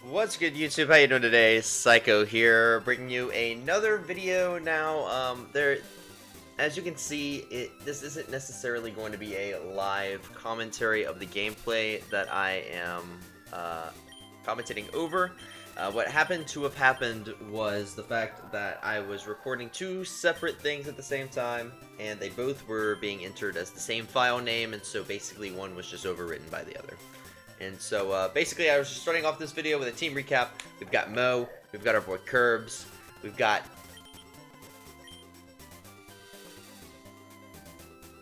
What's good, YouTube? How you doing today? Psycho here, bringing you another video now. As you can see, this isn't necessarily going to be a live commentary of the gameplay that I am commentating over. What happened to have happened was the fact that I was recording two separate things at the same time, and they both were being entered as the same file name, and so basically one was just overwritten by the other. And so, basically, I was just starting off this video with a team recap. We've got Mo, we've got our boy Curbs, we've got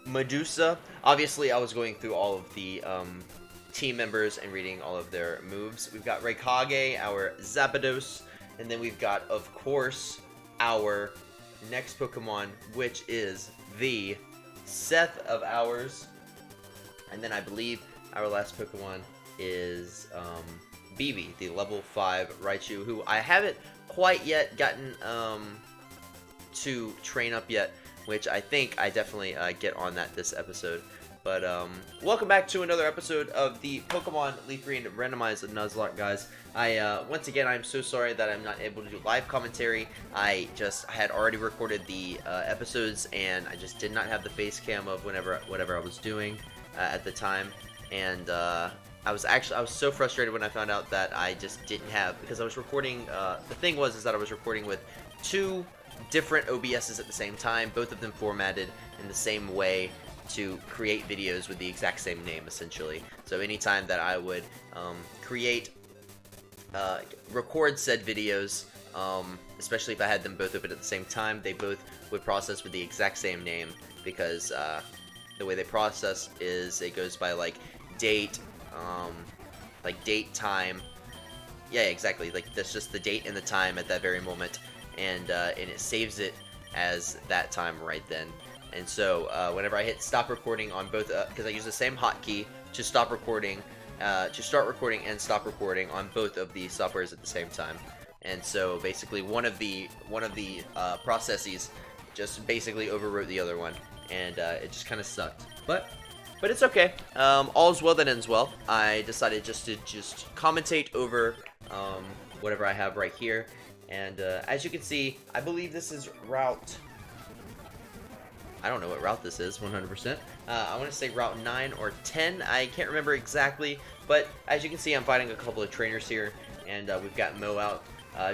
Medusa. Obviously, I was going through all of the team members and reading all of their moves. We've got Raikage, our Zapdos, and then we've got, of course, our next Pokemon, which is the Seth of ours. And then I believe our last Pokemon is BB, the level 5 Raichu, who I haven't quite yet gotten to train up yet, which I think I definitely get on that this episode. But welcome back to another episode of the Pokemon Leaf Green Randomizer Nuzlocke, guys. Once again, I'm so sorry that I'm not able to do live commentary. I had already recorded the episodes, and I just did not have the face cam of whatever I was doing at the time, and I was so frustrated when I found out that I just didn't have, because I was recording, the thing was that I was recording with two different OBSs at the same time, both of them formatted in the same way to create videos with the exact same name, essentially. So anytime that I would record said videos, especially if I had them both open at the same time, they both would process with the exact same name, because the way they process is it goes by like date, time. Yeah, exactly. Like that's just the date and the time at that very moment, and it saves it as that time right then. And so whenever I hit stop recording on both, because I use the same hotkey to stop recording, to start recording and stop recording on both of the softwares at the same time. And so basically one of the processes just basically overwrote the other one, and it just kind of sucked. But it's okay. All's well that ends well. I decided just to commentate over whatever I have right here. And as you can see, I believe this is route... I don't know what route this is, 100%. I want to say route 9 or 10. I can't remember exactly. But as you can see, I'm fighting a couple of trainers here. And we've got Mo out,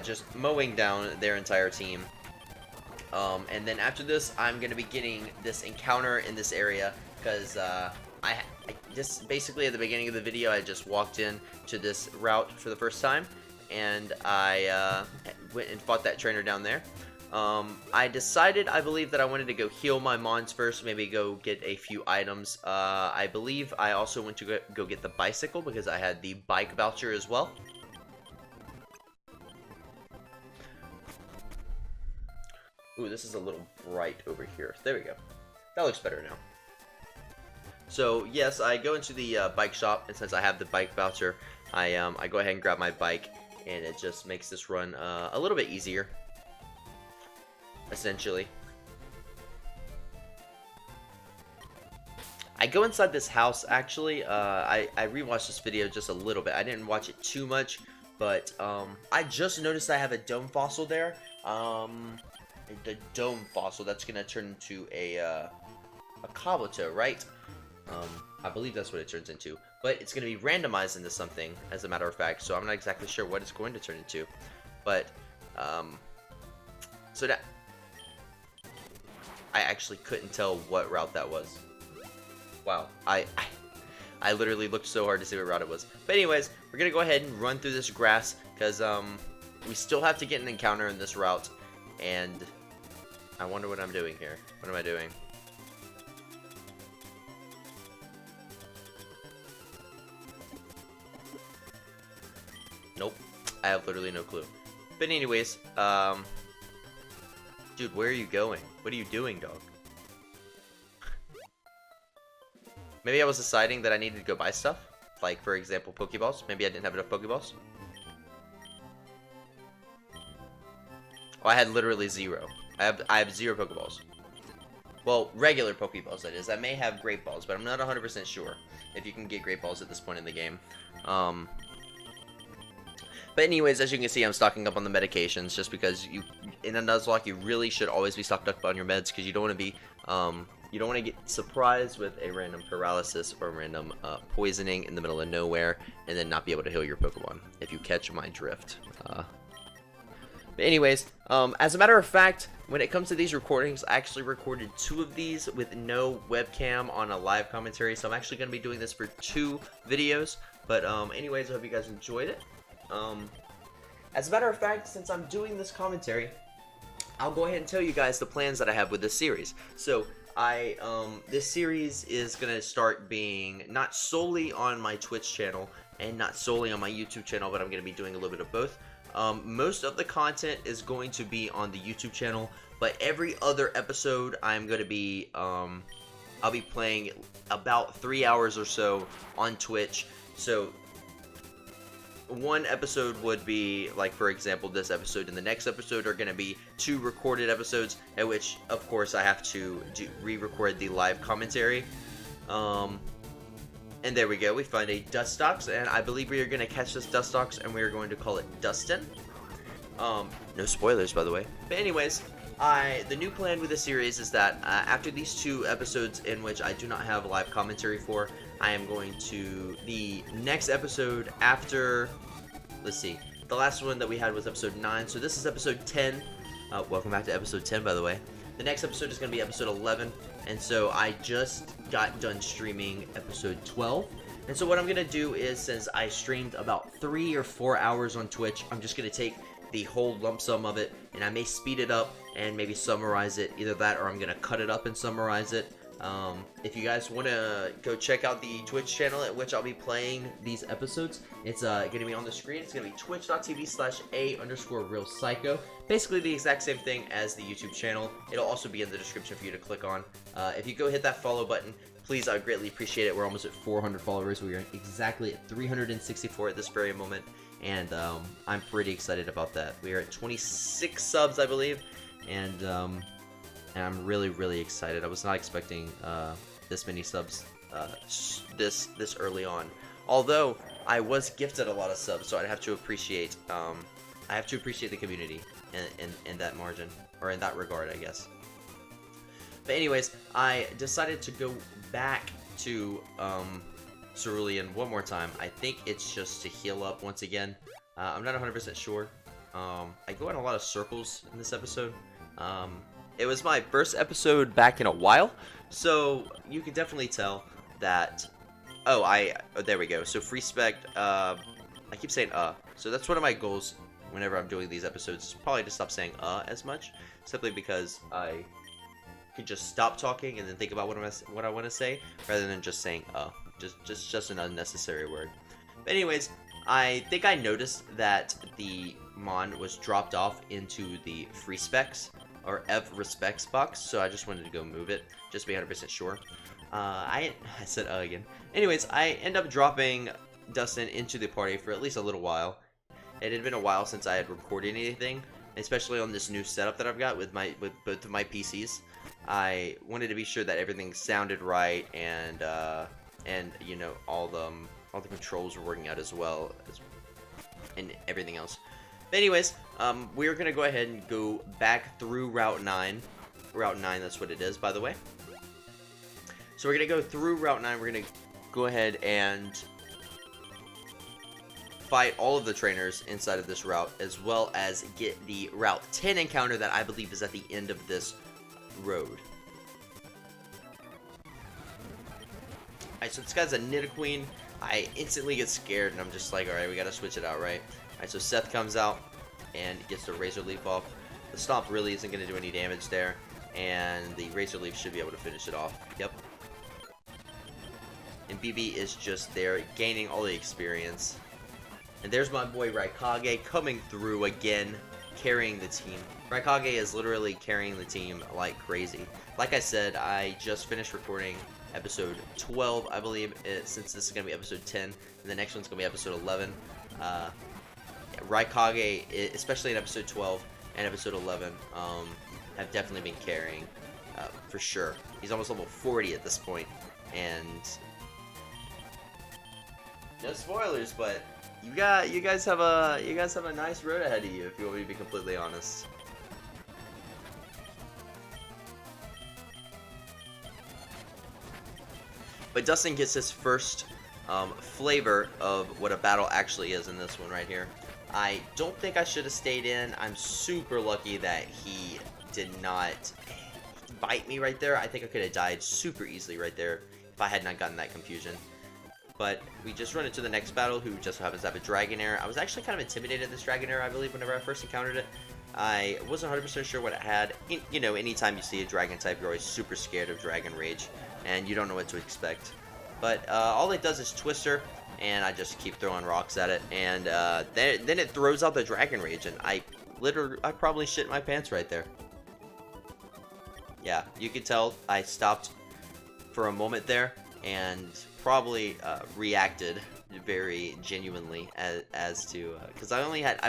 just mowing down their entire team. And then after this, I'm going to be getting this encounter in this area, because I just basically at the beginning of the video, I just walked in to this route for the first time, and I went and fought that trainer down there. I decided, I believe, that I wanted to go heal my mons first, maybe go get a few items. I believe I also went to go get the bicycle, because I had the bike voucher as well. Ooh, this is a little bright over here. There we go. That looks better now. So, yes, I go into the bike shop, and since I have the bike voucher, I go ahead and grab my bike, and it just makes this run a little bit easier, essentially. I go inside this house, actually. I rewatched this video just a little bit. I didn't watch it too much, but I just noticed I have a dome fossil there. The dome fossil that's gonna turn into a Kabuto, right? I believe that's what it turns into, but it's gonna be randomized into something, as a matter of fact, so I'm not exactly sure what it's going to turn into. But so that I actually couldn't tell what route that was. Wow, I literally looked so hard to see what route it was. But anyways, we're gonna go ahead and run through this grass, because we still have to get an encounter in this route. And I wonder what I'm doing here. What am I doing? Nope. I have literally no clue. But anyways, dude, where are you going? What are you doing, dog? Maybe I was deciding that I needed to go buy stuff. Like, for example, Pokeballs. Maybe I didn't have enough Pokeballs. Oh, I had literally zero. I have 0 Pokeballs. Well, regular Pokeballs, that is. I may have Great Balls, but I'm not 100% sure if you can get Great Balls at this point in the game. But anyways, as you can see, I'm stocking up on the medications just because in a Nuzlocke, you really should always be stocked up on your meds because you don't want to be, you don't want to get surprised with a random paralysis or random poisoning in the middle of nowhere and then not be able to heal your Pokemon, if you catch my drift. But anyways, as a matter of fact, when it comes to these recordings, I actually recorded 2 of these with no webcam on a live commentary, so I'm actually going to be doing this for 2 videos. But anyways, I hope you guys enjoyed it. As a matter of fact, since I'm doing this commentary, I'll go ahead and tell you guys the plans that I have with this series. So, this series is going to start being not solely on my Twitch channel and not solely on my YouTube channel, but I'm going to be doing a little bit of both. Most of the content is going to be on the YouTube channel, but every other episode I'm going to be, I'll be playing about 3 hours or so on Twitch. So, one episode would be, like, for example, this episode, and the next episode are going to be 2 recorded episodes, at which, of course, I have to re-record the live commentary. And there we go, we find a Dustox, and I believe we are going to catch this Dustox, and we are going to call it Dustin. No spoilers, by the way. But anyways, the new plan with the series is that after these 2 episodes in which I do not have live commentary for, I am going to, the next episode after, let's see, the last one that we had was episode 9, so this is episode 10. Welcome back to episode 10, by the way. The next episode is going to be episode 11, and so I just got done streaming episode 12. And so what I'm going to do is, since I streamed about 3 or 4 hours on Twitch, I'm just going to take the whole lump sum of it, and I may speed it up and maybe summarize it, either that or I'm going to cut it up and summarize it. If you guys want to go check out the Twitch channel at which I'll be playing these episodes, it's going to be on the screen. It's going to be twitch.tv/a_realpsycho. Basically the exact same thing as the YouTube channel. It'll also be in the description for you to click on. If you go hit that follow button, please, I'd greatly appreciate it. We're almost at 400 followers. We are exactly at 364 at this very moment, and I'm pretty excited about that. We are at 26 subs, I believe, and I'm really, really excited. I was not expecting this many subs this early on. Although I was gifted a lot of subs, so I'd have to appreciate the community in that margin, or in that regard, I guess. But anyways, I decided to go back to Cerulean one more time. I think it's just to heal up once again. I'm not 100% sure. I go in a lot of circles in this episode. It was my first episode back in a while, so you can definitely tell that. Oh, there we go. So free spec. I keep saying so that's one of my goals whenever I'm doing these episodes. Is probably to stop saying as much, simply because I could just stop talking and then think about what I want to say, rather than just saying just an unnecessary word. But anyways, I think I noticed that the Mon was dropped off into the free specs or Ev respects box, so I just wanted to go move it just to be 100% sure. I said again. Anyways, I end up dropping Dustin into the party for at least a little while. It had been a while since I had recorded anything, especially on this new setup that I've got with both of my PCs. I wanted to be sure that everything sounded right, and you know, all the controls were working out as well and everything else. But anyways, we're gonna go ahead and go back through Route 9. Route 9, that's what it is, by the way. So we're gonna go through Route 9. We're gonna go ahead and fight all of the trainers inside of this route, as well as get the Route 10 encounter that I believe is at the end of this road. Alright, so this guy's a Nidoqueen. I instantly get scared, and I'm just like, alright, we gotta switch it out, right? Alright, so Seth comes out and gets the Razor Leaf off. The Stomp really isn't going to do any damage there, and the Razor Leaf should be able to finish it off. Yep. And BB is just there, gaining all the experience. And there's my boy Raikage coming through again, carrying the team. Raikage is literally carrying the team like crazy. Like I said, I just finished recording episode 12, I believe, since this is going to be episode 10, and the next one's going to be episode 11. Raikage, especially in episode 12 and episode 11, have definitely been carrying, for sure. He's almost level 40 at this point, and No spoilers, but you guys have a nice road ahead of you if you want me to be completely honest. But Dustin gets his first flavor of what a battle actually is in this one right here. I don't think I should have stayed in. I'm super lucky that he did not bite me right there. I think I could have died super easily right there if I had not gotten that confusion. But we just run into the next battle, who just happens to have a Dragonair. I was actually kind of intimidated at this Dragonair, I believe, whenever I first encountered it. I wasn't 100% sure what it had. You know, anytime you see a Dragon type, you're always super scared of Dragon Rage, and you don't know what to expect. But all it does is Twister, and I just keep throwing rocks at it, and then it throws out the Dragon Rage, and I probably shit my pants right there. Yeah, you can tell I stopped for a moment there, and probably reacted very genuinely as to because I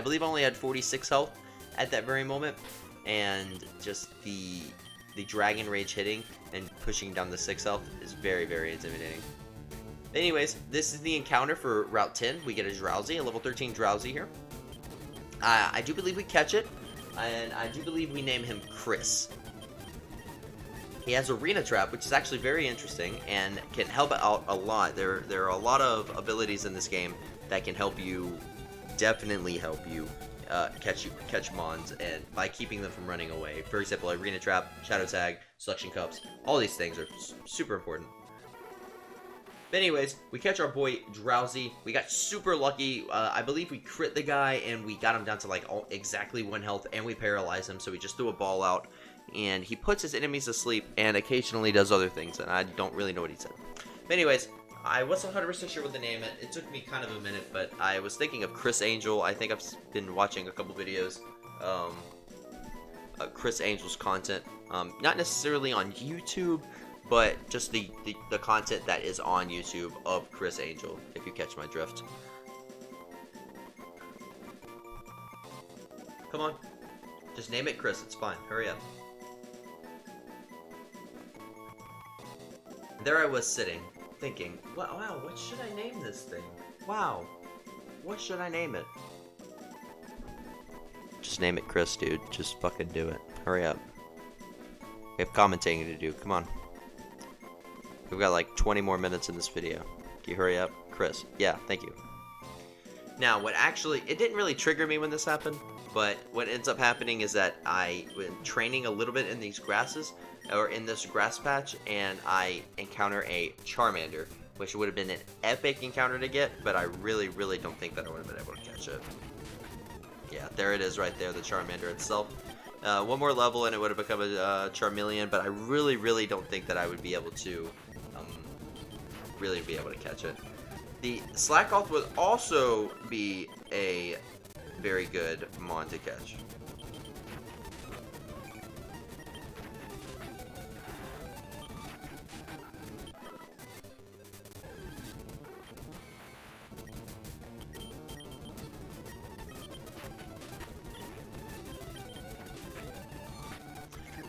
believe I only had 46 health at that very moment, and just the Dragon Rage hitting and pushing down the 6 health is very, very intimidating. Anyways, this is the encounter for Route 10. We get a Drowsy, a level 13 Drowsy here. I do believe we catch it, and I do believe we name him Chris. He has Arena Trap, which is actually very interesting and can help out a lot. There are a lot of abilities in this game that can help you, definitely help you catch mons, and by keeping them from running away. For example, Arena Trap, Shadow Tag, Suction Cups, all these things are super important. But anyways, we catch our boy Drowsy. We got super lucky. I believe we crit the guy, and we got him down to like exactly 1 health, and we paralyzed him, so we just threw a ball out. And he puts his enemies asleep and occasionally does other things, and I don't really know what he said. But anyways, I wasn't 100% sure what to name it. It took me kind of a minute, but I was thinking of Chris Angel. I think I've been watching a couple videos, Chris Angel's content. Not necessarily on YouTube, but just the content that is on YouTube of Chris Angel, if you catch my drift. Come on. Just name it Chris, it's fine. Hurry up. There I was sitting, thinking, wow, what should I name this thing? Wow, what should I name it? Just name it Chris, dude. Just fucking do it. Hurry up. We have commentating to do. Come on. We've got like 20 more minutes in this video. Can you hurry up? Chris. Yeah, thank you. Now, it didn't really trigger me when this happened, but what ends up happening is that I was training a little bit in these grasses, or in this grass patch, and I encounter a Charmander, which would have been an epic encounter to get, but I really, really don't think that I would have been able to catch it. Yeah, there it is right there, the Charmander itself. One more level and it would have become a Charmeleon, but I really, really don't think that I would be able to catch it. The Slackoth would also be a very good mon to catch.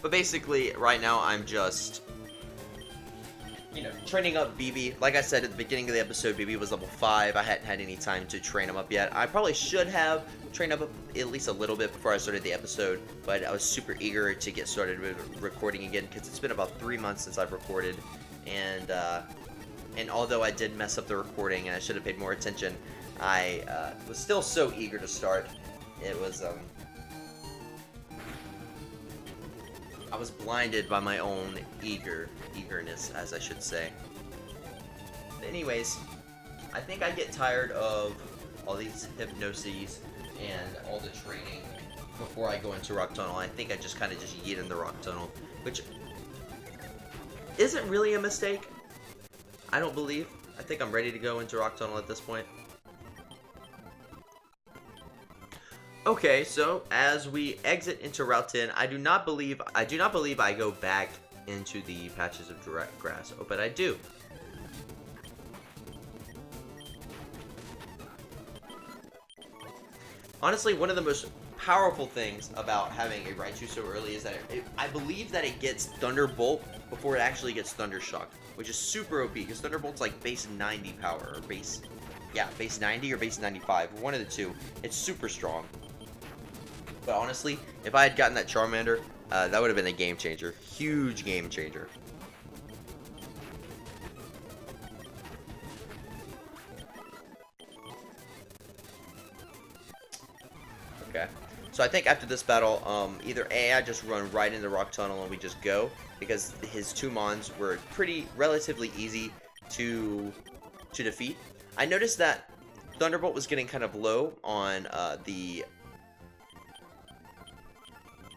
But basically, right now, I'm just, training up BB. Like I said at the beginning of the episode, BB was level 5. I hadn't had any time to train him up yet. I probably should have trained up at least a little bit before I started the episode, but I was super eager to get started with recording again, because it's been about 3 months since I've recorded, and although I did mess up the recording and I should have paid more attention, I was still so eager to start. It was, I was blinded by my own eagerness, as I should say. But anyways, I think I get tired of all these hypnoses and all the training before I go into Rock Tunnel. I think I just kind of yeet in the Rock Tunnel, which isn't really a mistake, I don't believe. I think I'm ready to go into Rock Tunnel at this point. Okay, so as we exit into Route 10, I do not believe I go back into the patches of direct grass. Oh, but I do. Honestly, one of the most powerful things about having a Raichu so early is that I believe that it gets Thunderbolt before it actually gets Thundershock, which is super OP, because Thunderbolt's like base 90 power, or base yeah, base 90 or base 95, one of the two. It's super strong. But honestly, if I had gotten that Charmander, that would have been a game changer. Huge game changer. Okay. So I think after this battle, either A, I just run right into Rock Tunnel and we just go, because his two Mons were relatively easy to defeat. I noticed that Thunderbolt was getting kind of low on the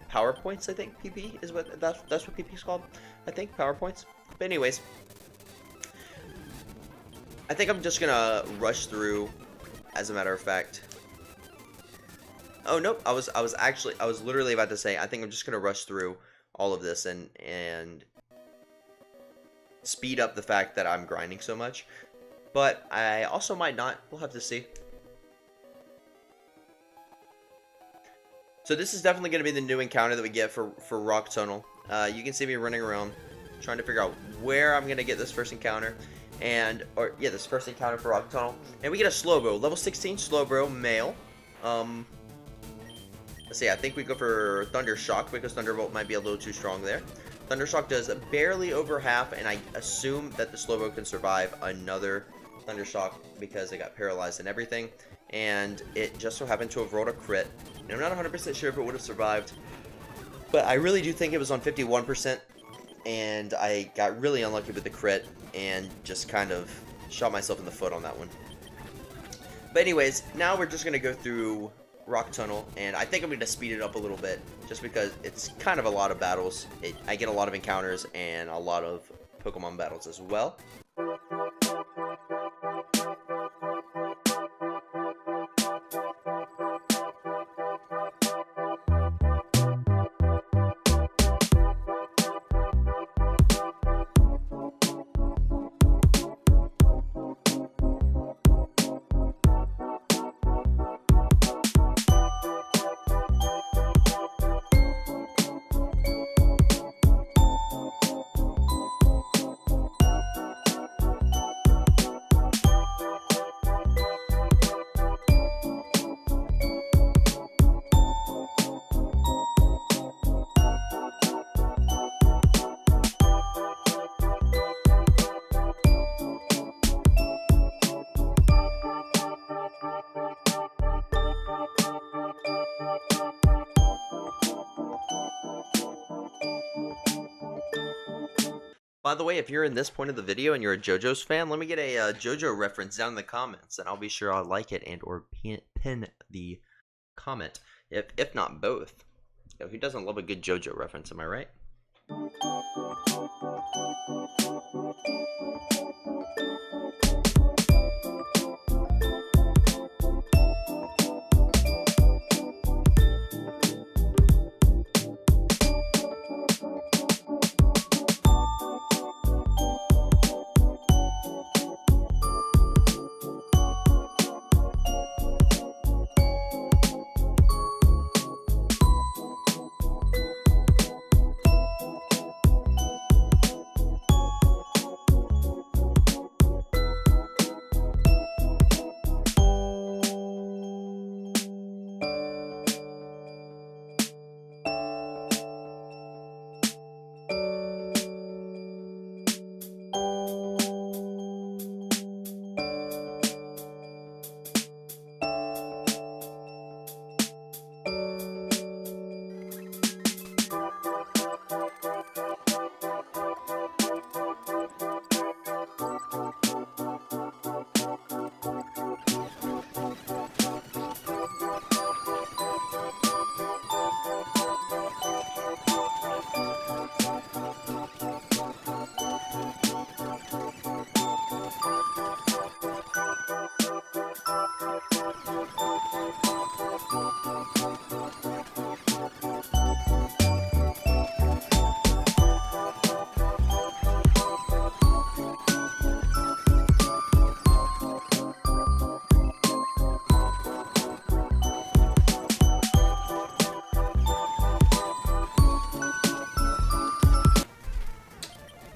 power points. I think PP is what that's what PP is called. I think power points. But anyways, I think I'm just gonna rush through. As a matter of fact. Oh nope, I was literally about to say I think I'm just gonna rush through all of this and speed up the fact that I'm grinding so much. But I also might not. We'll have to see. So this is definitely going to be the new encounter that we get for Rock Tunnel. You can see me running around trying to figure out where I'm going to get this first encounter. This first encounter for Rock Tunnel. And we get a Slowbro. Level 16 Slowbro, male. Let's see, I think we go for Thunder Shock because Thunderbolt might be a little too strong there. Thunder Shock does barely over half, and I assume that the Slowbro can survive another Thunder Shock because it got paralyzed and everything. And it just so happened to have rolled a crit. And I'm not 100% sure if it would have survived, but I really do think it was on 51%, and I got really unlucky with the crit and just kind of shot myself in the foot on that one. But anyways, now we're just going to go through Rock Tunnel, and I think I'm going to speed it up a little bit, just because it's kind of a lot of battles. I get a lot of encounters and a lot of Pokemon battles as well. By the way, if you're in this point of the video and you're a JoJo's fan, let me get a JoJo reference down in the comments, and I'll be sure I'll like it and or pin the comment, if not both. You know, who doesn't love a good JoJo reference, am I right?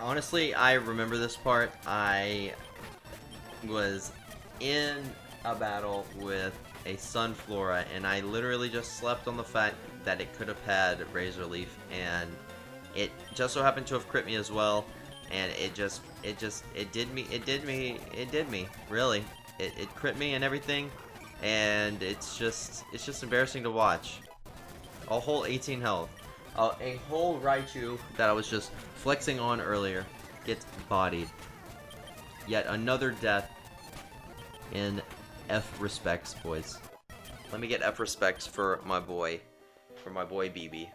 Honestly, I remember this part. I was in a battle with a Sunflora, and I literally just slept on the fact that it could have had Razor Leaf, and it just so happened to have crit me as well, and it did me, really. It crit me and everything, and it's just embarrassing to watch. A whole 18 health. A whole Raichu that I was just flexing on earlier gets bodied. Yet another death in F respects, boys. Let me get F respects for my boy BB.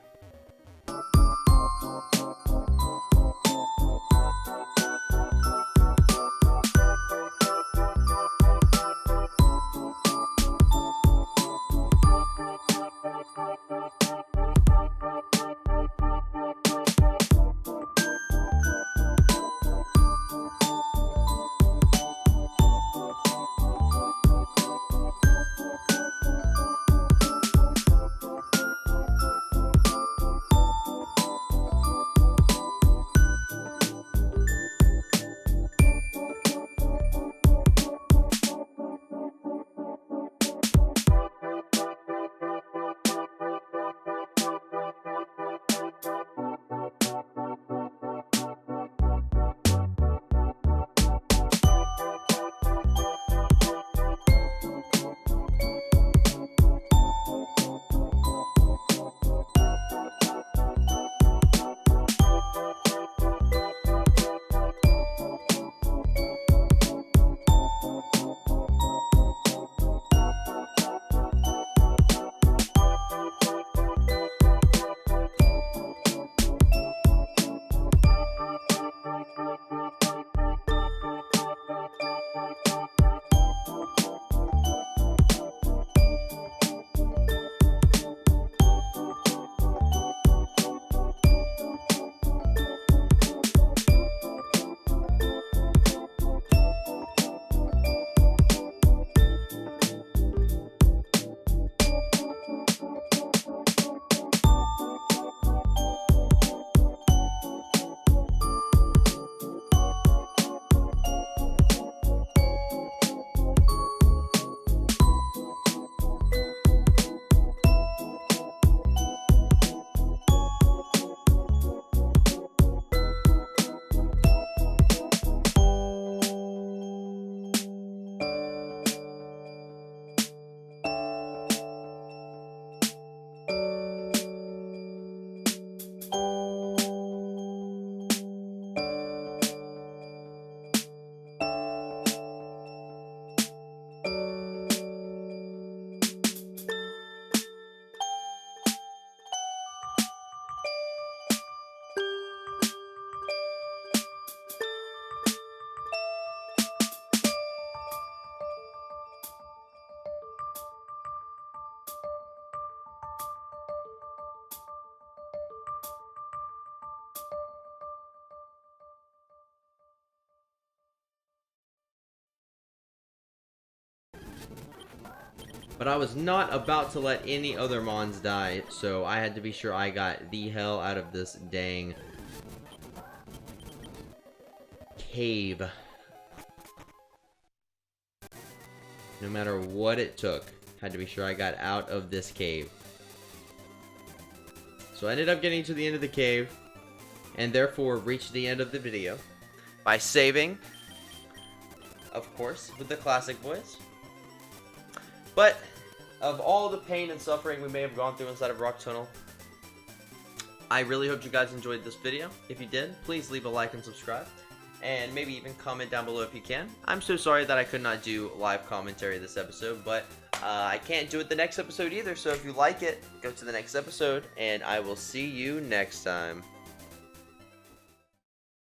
But I was not about to let any other mons die, so I had to be sure I got the hell out of this dang cave. No matter what it took, had to be sure I got out of this cave. So I ended up getting to the end of the cave, and therefore reached the end of the video by saving, of course, with the classic voice. But of all the pain and suffering we may have gone through inside of Rock Tunnel, I really hope you guys enjoyed this video. If you did, please leave a like and subscribe, and maybe even comment down below if you can. I'm so sorry that I could not do live commentary this episode, but I can't do it the next episode either, so if you like it, go to the next episode, and I will see you next time.